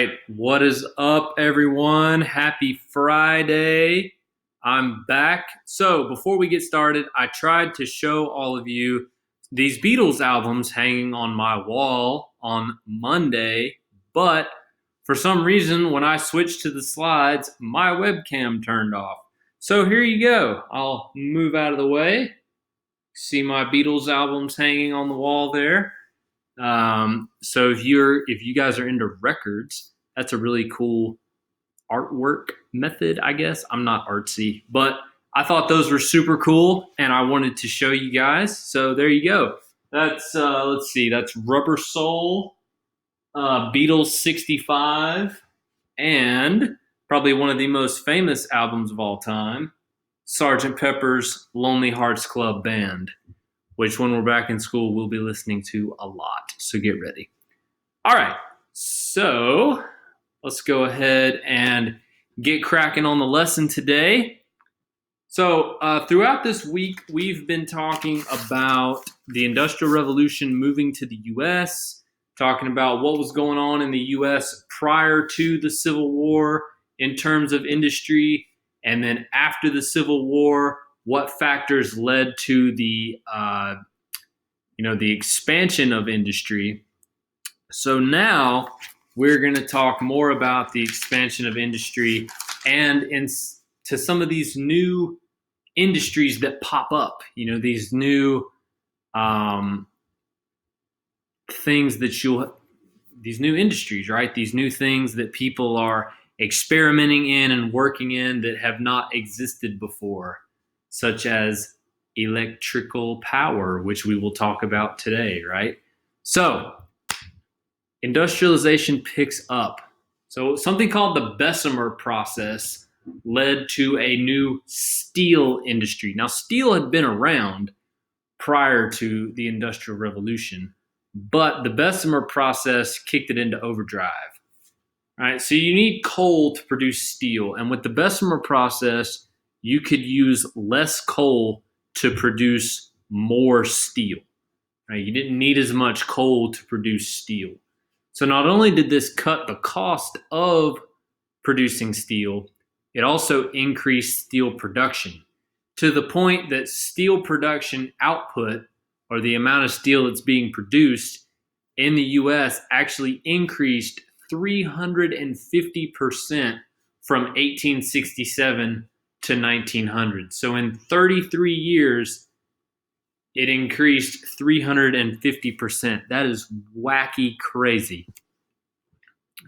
right. What is up, everyone? Happy Friday. I'm back. So, before we get started, I tried to show all of you these Beatles albums hanging on my wall on Monday, but for some reason, when I switched to the slides, my webcam turned off. So, here you go. I'll move out of the way. See my Beatles albums hanging on the wall there. So if you guys are into records, that's a really cool artwork method, I guess. I'm not artsy, but I thought those were super cool and I wanted to show you guys. So there you go. That's let's see, that's Rubber Soul, Beatles 65, and probably one of the most famous albums of all time, Sgt. Pepper's Lonely Hearts Club Band, which when we're back in school, we'll be listening to a lot. So get ready. All right. So let's go ahead and get cracking on the lesson today. So throughout this week, we've been talking about the Industrial Revolution moving to the U.S., talking about what was going on in the U.S. prior to the Civil War in terms of industry, and then after the Civil War, what factors led to the the expansion of industry. So now we're going to talk more about the expansion of industry and to some of these new industries that pop up. These new things that these new industries, right? These new things that people are experimenting in and working in that have not existed before, such as electrical power, which we will talk about today, right? So, industrialization picks up. So, something called the Bessemer process led to a new steel industry. Now, steel had been around prior to the Industrial Revolution, but the Bessemer process kicked it into overdrive. All right, so you need coal to produce steel, and with the Bessemer process, you could use less coal to produce more steel. Right? You didn't need as much coal to produce steel. So not only did this cut the cost of producing steel, it also increased steel production to the point that steel production output, or the amount of steel that's being produced in the U.S., actually increased 350% from 1867 to 1900. So in 33 years, it increased 350%. That is wacky crazy.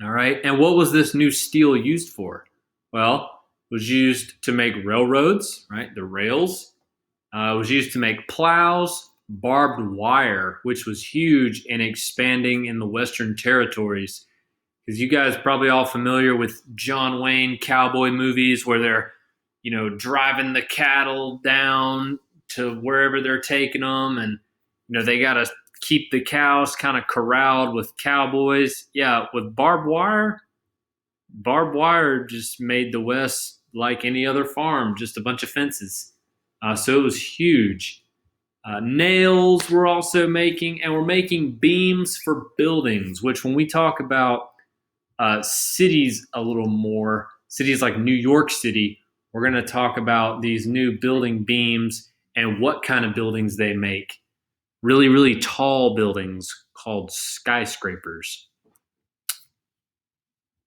All right. And what was this new steel used for? Well, it was used to make railroads, right? The rails. It was used to make plows, barbed wire, which was huge in expanding in the Western territories. Because you guys are probably all familiar with John Wayne cowboy movies where they're driving the cattle down to wherever they're taking them, and they got to keep the cows kind of corralled with cowboys. Yeah, with barbed wire just made the West like any other farm, just a bunch of fences. So it was huge. Nails we're also making, and we're making beams for buildings, which when we talk about cities a little more, cities like New York City, we're going to talk about these new building beams and what kind of buildings they make. Really, really tall buildings called skyscrapers.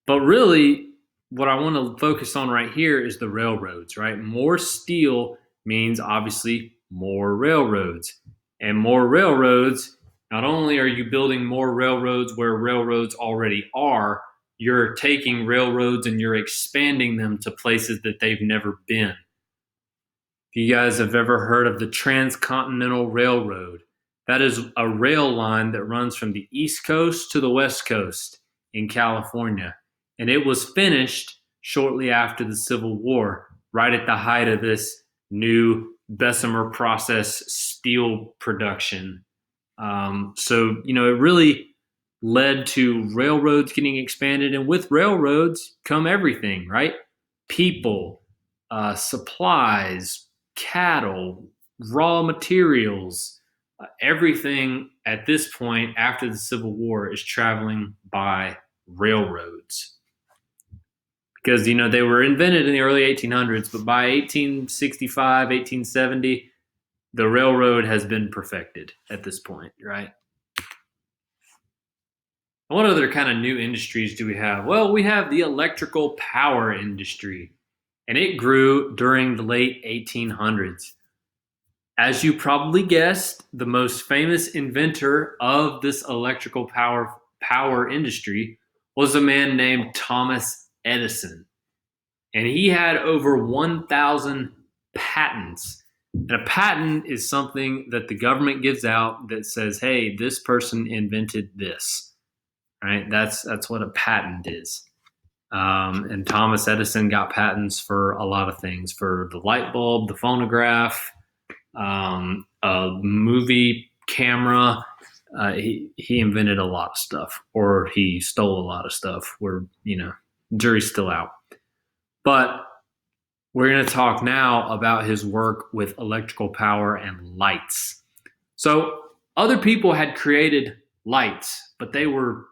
But really, what I want to focus on right here is the railroads, right? More steel means obviously more railroads. And more railroads, not only are you building more railroads where railroads already are, you're taking railroads and you're expanding them to places that they've never been. If you guys have ever heard of the Transcontinental Railroad, that is a rail line that runs from the East Coast to the West Coast in California. And it was finished shortly after the Civil War, right at the height of this new Bessemer process steel production. So it really led to railroads getting expanded, and with railroads come everything, right? People, supplies, cattle, raw materials, everything at this point after the Civil War is traveling by railroads. Because, they were invented in the early 1800s, but by 1865, 1870, the railroad has been perfected at this point, right? What other kind of new industries do we have? Well, we have the electrical power industry, and it grew during the late 1800s. As you probably guessed, the most famous inventor of this electrical power industry was a man named Thomas Edison. And he had over 1,000 patents. And a patent is something that the government gives out that says, hey, this person invented this. Right? That's what a patent is. And Thomas Edison got patents for a lot of things, for the light bulb, the phonograph, a movie camera. He invented a lot of stuff, or he stole a lot of stuff. Jury's still out. But we're going to talk now about his work with electrical power and lights. So other people had created lights, but they were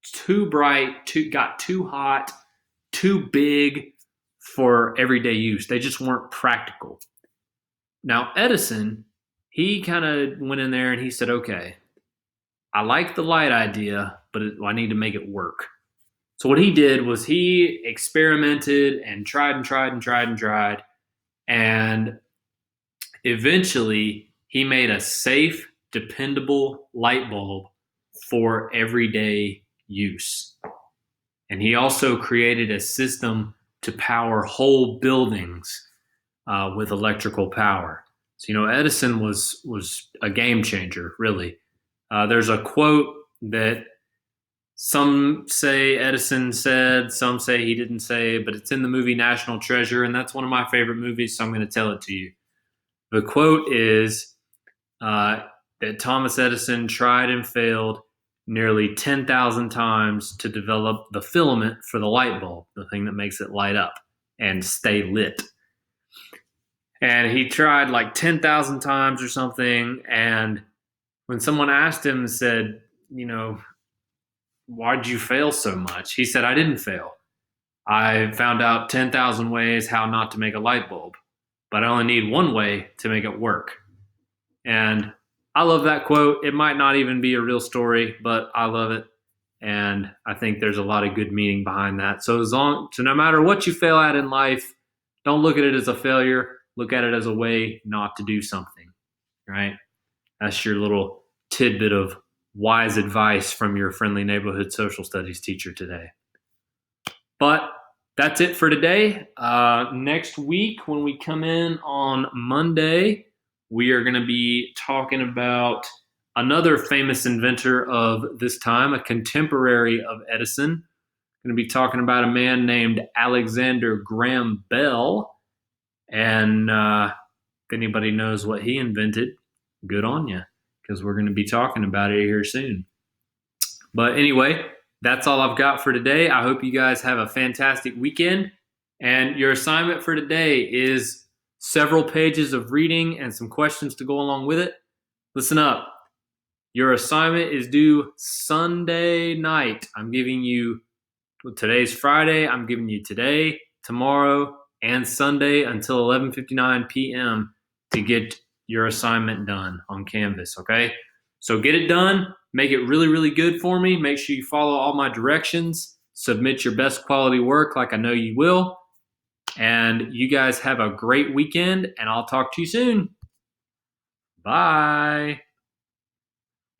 too bright, got too hot, too big for everyday use. They just weren't practical. Now, Edison, he kind of went in there and he said, okay, I like the light idea, but I need to make it work. So what he did was he experimented and tried. And eventually he made a safe, dependable light bulb for everyday use. And he also created a system to power whole buildings with electrical power. So, Edison was a game changer, really. There's a quote that some say Edison said, some say he didn't say, but it's in the movie National Treasure, and that's one of my favorite movies, so I'm going to tell it to you. The quote is that Thomas Edison tried and failed nearly 10,000 times to develop the filament for the light bulb, the thing that makes it light up and stay lit. And he tried like 10,000 times or something, and when someone asked him and said, why'd you fail so much? He said, I didn't fail. I found out 10,000 ways how not to make a light bulb, but I only need one way to make it work. And I love that quote. It might not even be a real story, but I love it. And I think there's a lot of good meaning behind that. So no matter what you fail at in life, don't look at it as a failure. Look at it as a way not to do something, right? That's your little tidbit of wise advice from your friendly neighborhood social studies teacher today. But that's it for today. Next week, when we come in on Monday, we are going to be talking about another famous inventor of this time, a contemporary of Edison. Going to be talking about a man named Alexander Graham Bell. And if anybody knows what he invented, good on you, because we're going to be talking about it here soon. But anyway, that's all I've got for today. I hope you guys have a fantastic weekend. And your assignment for today is several pages of reading and some questions to go along with it. Listen up. Your assignment is due Sunday night. Today's Friday. I'm giving you today, tomorrow, and Sunday until 11:59 p.m. to get your assignment done on Canvas, okay? So get it done. Make it really, really good for me. Make sure you follow all my directions. Submit your best quality work like I know you will. And you guys have a great weekend, and I'll talk to you soon. Bye.